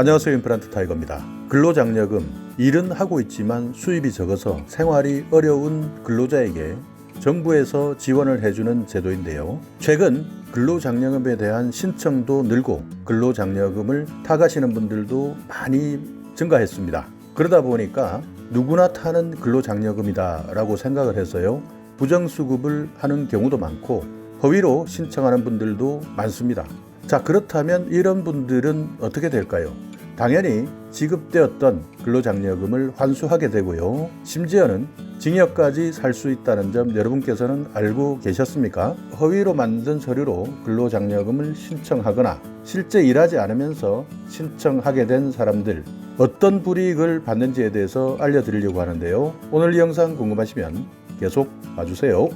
안녕하세요. 임플란트 타이거입니다. 근로장려금, 일은 하고 있지만 수입이 적어서 생활이 어려운 근로자에게 정부에서 지원을 해주는 제도인데요. 최근 근로장려금에 대한 신청도 늘고 근로장려금을 타가시는 분들도 많이 증가했습니다. 그러다 보니까 누구나 타는 근로장려금이다 라고 생각을 해서요, 부정수급을 하는 경우도 많고 허위로 신청하는 분들도 많습니다. 자, 그렇다면 이런 분들은 어떻게 될까요? 당연히 지급되었던 근로장려금을 환수하게 되고요. 심지어는 징역까지 살 수 있다는 점 여러분께서는 알고 계셨습니까? 허위로 만든 서류로 근로장려금을 신청하거나 실제 일하지 않으면서 신청하게 된 사람들, 어떤 불이익을 받는지에 대해서 알려드리려고 하는데요. 오늘 이 영상 궁금하시면 계속 봐주세요.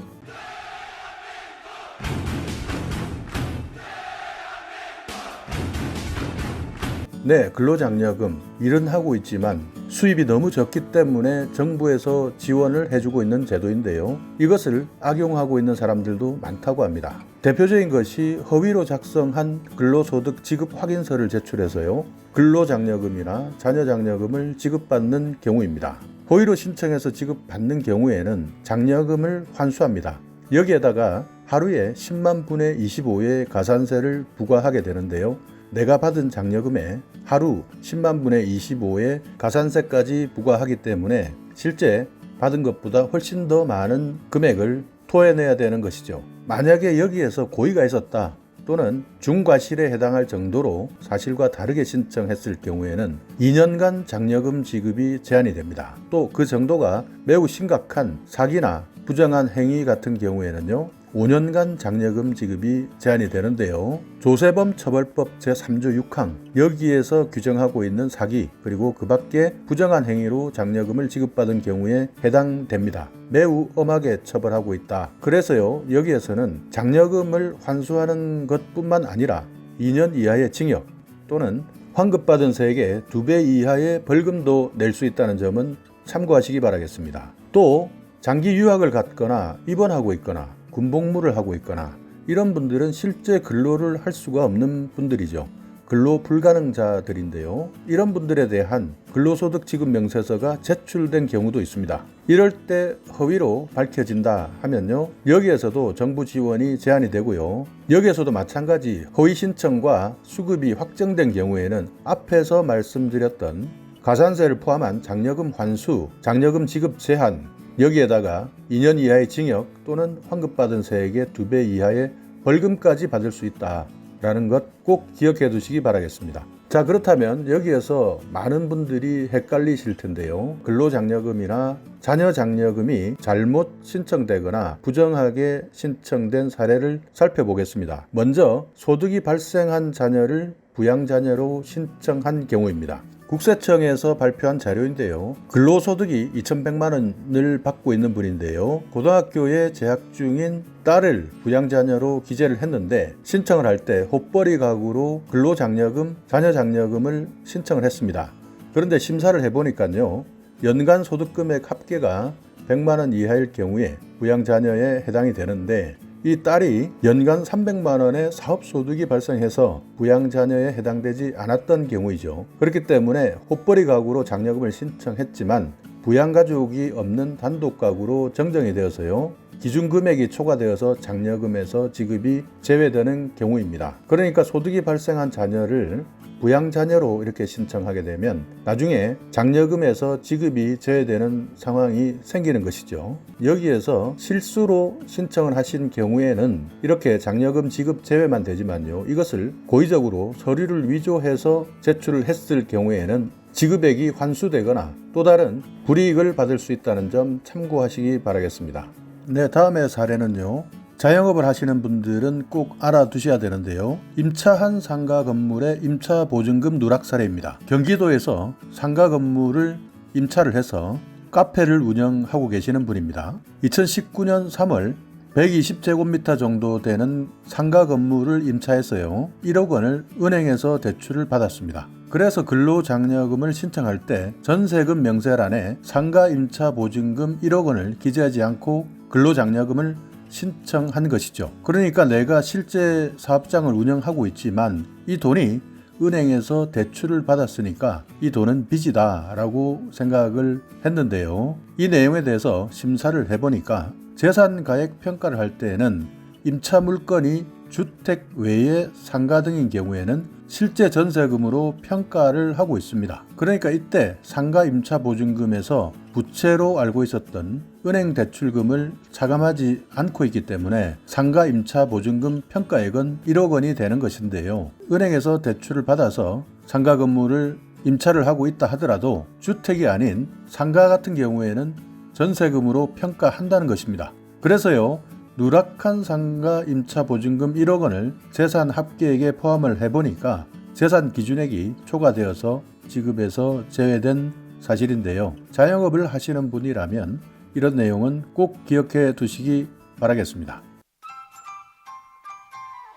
네, 근로장려금, 일은 하고 있지만 수입이 너무 적기 때문에 정부에서 지원을 해주고 있는 제도인데요. 이것을 악용하고 있는 사람들도 많다고 합니다. 대표적인 것이 허위로 작성한 근로소득 지급 확인서를 제출해서요, 근로장려금이나 자녀장려금을 지급받는 경우입니다. 허위로 신청해서 지급받는 경우에는 장려금을 환수합니다. 여기에다가 하루에 10만 분의 25의 가산세를 부과하게 되는데요. 내가 받은 장려금에 하루 10만 분의 25의 가산세까지 부과하기 때문에 실제 받은 것보다 훨씬 더 많은 금액을 토해내야 되는 것이죠. 만약에 여기에서 고의가 있었다 또는 중과실에 해당할 정도로 사실과 다르게 신청했을 경우에는 2년간 장려금 지급이 제한이 됩니다. 또 그 정도가 매우 심각한 사기나 부정한 행위 같은 경우에는요, 5년간 장려금 지급이 제한이 되는데요. 조세범 처벌법 제3조 6항, 여기에서 규정하고 있는 사기 그리고 그 밖에 부정한 행위로 장려금을 지급받은 경우에 해당됩니다. 매우 엄하게 처벌하고 있다. 그래서요, 여기에서는 장려금을 환수하는 것뿐만 아니라 2년 이하의 징역 또는 환급받은 세액의 2배 이하의 벌금도 낼 수 있다는 점은 참고하시기 바라겠습니다. 또 장기 유학을 갔거나 입원하고 있거나 군복무를 하고 있거나 이런 분들은 실제 근로를 할 수가 없는 분들이죠. 근로 불가능자들인데요. 이런 분들에 대한 근로소득 지급 명세서가 제출된 경우도 있습니다. 이럴 때 허위로 밝혀진다 하면요, 여기에서도 정부 지원이 제한이 되고요. 여기에서도 마찬가지 허위 신청과 수급이 확정된 경우에는 앞에서 말씀드렸던 가산세를 포함한 장려금 환수, 장려금 지급 제한, 여기에다가 2년 이하의 징역 또는 환급받은 세액의 2배 이하의 벌금까지 받을 수 있다라는 것 꼭 기억해 두시기 바라겠습니다. 자, 그렇다면 여기에서 많은 분들이 헷갈리실 텐데요. 근로장려금이나 자녀장려금이 잘못 신청되거나 부정하게 신청된 사례를 살펴보겠습니다. 먼저 소득이 발생한 자녀를 부양자녀로 신청한 경우입니다. 국세청에서 발표한 자료인데요. 근로소득이 2,100만 원을 받고 있는 분인데요. 고등학교에 재학 중인 딸을 부양자녀로 기재를 했는데 신청을 할 때 호벌이 가구로 근로장려금, 자녀장려금을 신청을 했습니다. 그런데 심사를 해보니까요, 연간 소득금액 합계가 100만 원 이하일 경우에 부양자녀에 해당이 되는데 이 딸이 연간 300만 원의 사업소득이 발생해서 부양자녀에 해당되지 않았던 경우이죠. 그렇기 때문에 호벌이 가구로 장려금을 신청했지만 부양가족이 없는 단독가구로 정정이 되어서요, 기준금액이 초과되어서 장려금에서 지급이 제외되는 경우입니다. 그러니까 소득이 발생한 자녀를 부양자녀로 이렇게 신청하게 되면 나중에 장려금에서 지급이 제외되는 상황이 생기는 것이죠. 여기에서 실수로 신청을 하신 경우에는 이렇게 장려금 지급 제외만 되지만요, 이것을 고의적으로 서류를 위조해서 제출을 했을 경우에는 지급액이 환수되거나 또 다른 불이익을 받을 수 있다는 점 참고하시기 바라겠습니다. 네, 다음의 사례는요, 자영업을 하시는 분들은 꼭 알아두셔야 되는데요. 임차한 상가 건물의 임차 보증금 누락 사례입니다. 경기도에서 상가 건물을 임차를 해서 카페를 운영하고 계시는 분입니다. 2019년 3월 120제곱미터 정도 되는 상가 건물을 임차해서요, 1억 원을 은행에서 대출을 받았습니다. 그래서 근로장려금을 신청할 때 전세금 명세란에 상가 임차 보증금 1억 원을 기재하지 않고 근로장려금을 신청한 것이죠. 그러니까 내가 실제 사업장을 운영하고 있지만 이 돈이 은행에서 대출을 받았으니까 이 돈은 빚이다 라고 생각을 했는데요. 이 내용에 대해서 심사를 해보니까 재산가액 평가를 할 때에는 임차 물건이 주택 외의 상가 등인 경우에는 실제 전세금으로 평가를 하고 있습니다. 그러니까 이때 상가 임차 보증금에서 부채로 알고 있었던 은행 대출금을 차감하지 않고 있기 때문에 상가 임차 보증금 평가액은 1억 원이 되는 것인데요. 은행에서 대출을 받아서 상가 건물을 임차를 하고 있다 하더라도 주택이 아닌 상가 같은 경우에는 전세금으로 평가한다는 것입니다. 그래서요, 누락한 상가 임차 보증금 1억 원을 재산 합계액에 포함을 해보니까 재산 기준액이 초과되어서 지급에서 제외된 사실인데요. 자영업을 하시는 분이라면 이런 내용은 꼭 기억해 두시기 바라겠습니다.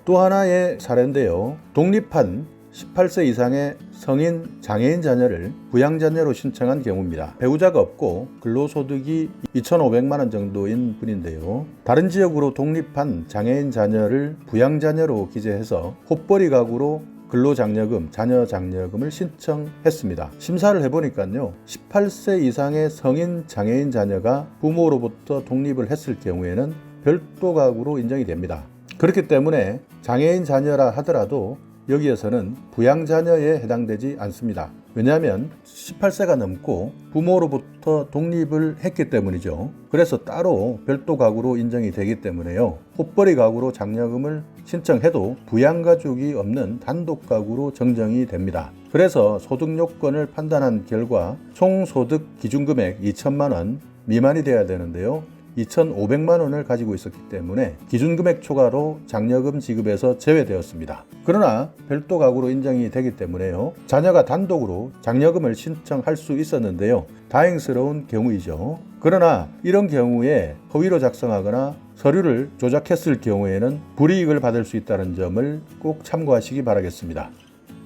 또 하나의 사례인데요. 독립한 18세 이상의 성인 장애인 자녀를 부양자녀로 신청한 경우입니다. 배우자가 없고 근로소득이 2,500만 원 정도인 분인데요. 다른 지역으로 독립한 장애인 자녀를 부양자녀로 기재해서 콧벌이 가구로 근로장려금, 자녀장려금을 신청했습니다. 심사를 해보니까요, 18세 이상의 성인 장애인 자녀가 부모로부터 독립을 했을 경우에는 별도 가구로 인정이 됩니다. 그렇기 때문에 장애인 자녀라 하더라도 여기에서는 부양자녀에 해당되지 않습니다. 왜냐하면 18세가 넘고 부모로부터 독립을 했기 때문이죠. 그래서 따로 별도 가구로 인정이 되기 때문에요. 콧벌이 가구로 장려금을 신청해도 부양가족이 없는 단독 가구로 정정이 됩니다. 그래서 소득 요건을 판단한 결과 총 소득 기준금액 2천만 원 미만이 돼야 되는데요. 2,500만 원을 가지고 있었기 때문에 기준금액 초과로 장려금 지급에서 제외되었습니다. 그러나 별도 가구로 인정이 되기 때문에요, 자녀가 단독으로 장려금을 신청할 수 있었는데요. 다행스러운 경우이죠. 그러나 이런 경우에 허위로 작성하거나 서류를 조작했을 경우에는 불이익을 받을 수 있다는 점을 꼭 참고하시기 바라겠습니다.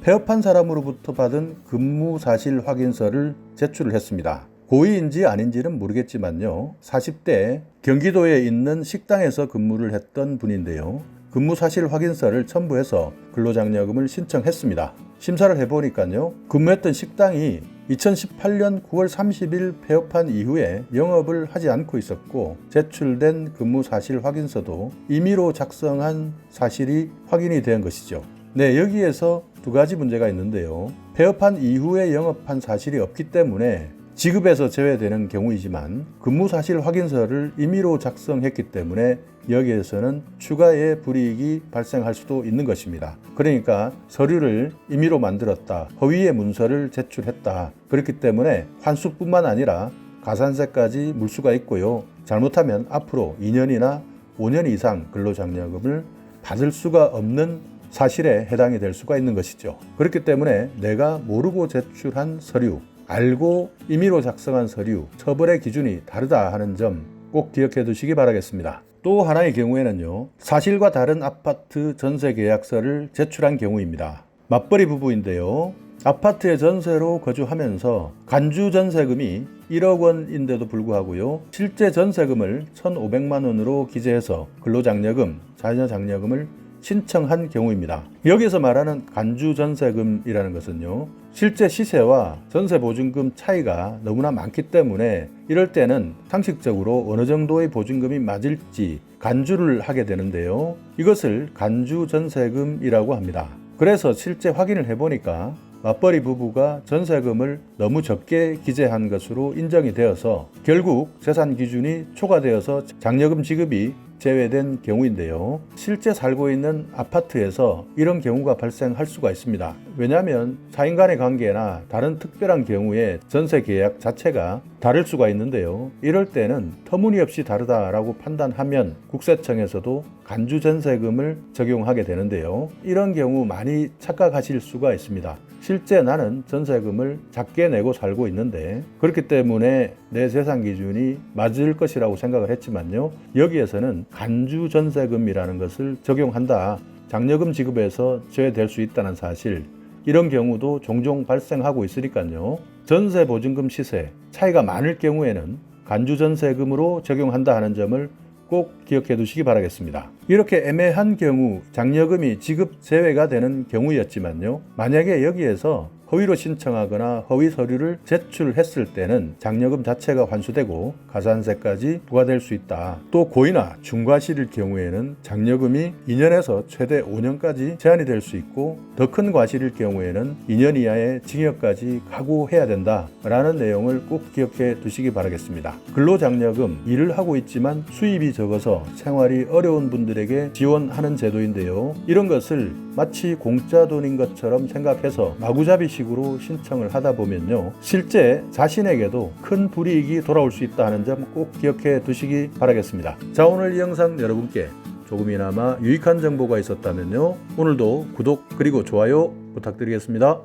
폐업한 사람으로부터 받은 근무 사실 확인서를 제출을 했습니다. 고의인지 아닌지는 모르겠지만요, 40대 경기도에 있는 식당에서 근무를 했던 분인데요. 근무 사실 확인서를 첨부해서 근로장려금을 신청했습니다. 심사를 해보니까요, 근무했던 식당이 2018년 9월 30일 폐업한 이후에 영업을 하지 않고 있었고, 제출된 근무 사실 확인서도 임의로 작성한 사실이 확인이 된 것이죠. 네, 여기에서 두 가지 문제가 있는데요. 폐업한 이후에 영업한 사실이 없기 때문에 지급에서 제외되는 경우이지만 근무사실 확인서를 임의로 작성했기 때문에 여기에서는 추가의 불이익이 발생할 수도 있는 것입니다. 그러니까 서류를 임의로 만들었다, 허위의 문서를 제출했다, 그렇기 때문에 환수뿐만 아니라 가산세까지 물 수가 있고요. 잘못하면 앞으로 2년이나 5년 이상 근로장려금을 받을 수가 없는 사실에 해당이 될 수가 있는 것이죠. 그렇기 때문에 내가 모르고 제출한 서류, 알고 임의로 작성한 서류, 처벌의 기준이 다르다 하는 점 꼭 기억해 두시기 바라겠습니다. 또 하나의 경우에는요, 사실과 다른 아파트 전세 계약서를 제출한 경우입니다. 맞벌이 부부인데요. 아파트에 전세로 거주하면서 간주 전세금이 1억 원인데도 불구하고요, 실제 전세금을 1,500만 원으로 기재해서 근로장려금, 자녀장려금을 신청한 경우입니다. 여기서 말하는 간주 전세금이라는 것은요, 실제 시세와 전세보증금 차이가 너무나 많기 때문에 이럴 때는 상식적으로 어느 정도의 보증금이 맞을지 간주를 하게 되는데요. 이것을 간주 전세금이라고 합니다. 그래서 실제 확인을 해보니까 맞벌이 부부가 전세금을 너무 적게 기재한 것으로 인정이 되어서 결국 재산 기준이 초과되어서 장려금 지급이 제외된 경우인데요. 실제 살고 있는 아파트에서 이런 경우가 발생할 수가 있습니다. 왜냐하면 사인 간의 관계나 다른 특별한 경우에 전세 계약 자체가 다를 수가 있는데요. 이럴 때는 터무니없이 다르다라고 판단하면 국세청에서도 간주 전세금을 적용하게 되는데요. 이런 경우 많이 착각하실 수가 있습니다. 실제 나는 전세금을 작게 내고 살고 있는데 그렇기 때문에 내 재산 기준이 맞을 것이라고 생각을 했지만요, 여기에서는 간주 전세금이라는 것을 적용한다, 장려금 지급에서 제외될 수 있다는 사실, 이런 경우도 종종 발생하고 있으니까요, 전세 보증금 시세 차이가 많을 경우에는 간주 전세금으로 적용한다 하는 점을 꼭 기억해 두시기 바라겠습니다. 이렇게 애매한 경우 장려금이 지급 제외가 되는 경우였지만요. 만약에 여기에서 허위로 신청하거나 허위 서류를 제출했을 때는 장려금 자체가 환수되고 가산세까지 부과될 수 있다. 또 고의나 중과실일 경우에는 장려금이 2년에서 최대 5년까지 제한이 될 수 있고 더 큰 과실일 경우에는 2년 이하의 징역까지 각오해야 된다라는 내용을 꼭 기억해 두시기 바라겠습니다. 근로장려금 일을 하고 있지만 수입이 적어서 생활이 어려운 분들에게 지원하는 제도인데요. 이런 것을 마치 공짜 돈인 것처럼 생각해서 마구잡이식으로 신청을 하다 보면요. 실제 자신에게도 큰 불이익이 돌아올 수 있다는 점 꼭 기억해 두시기 바라겠습니다. 자, 오늘 이 영상 여러분께 조금이나마 유익한 정보가 있었다면요. 오늘도 구독 그리고 좋아요 부탁드리겠습니다.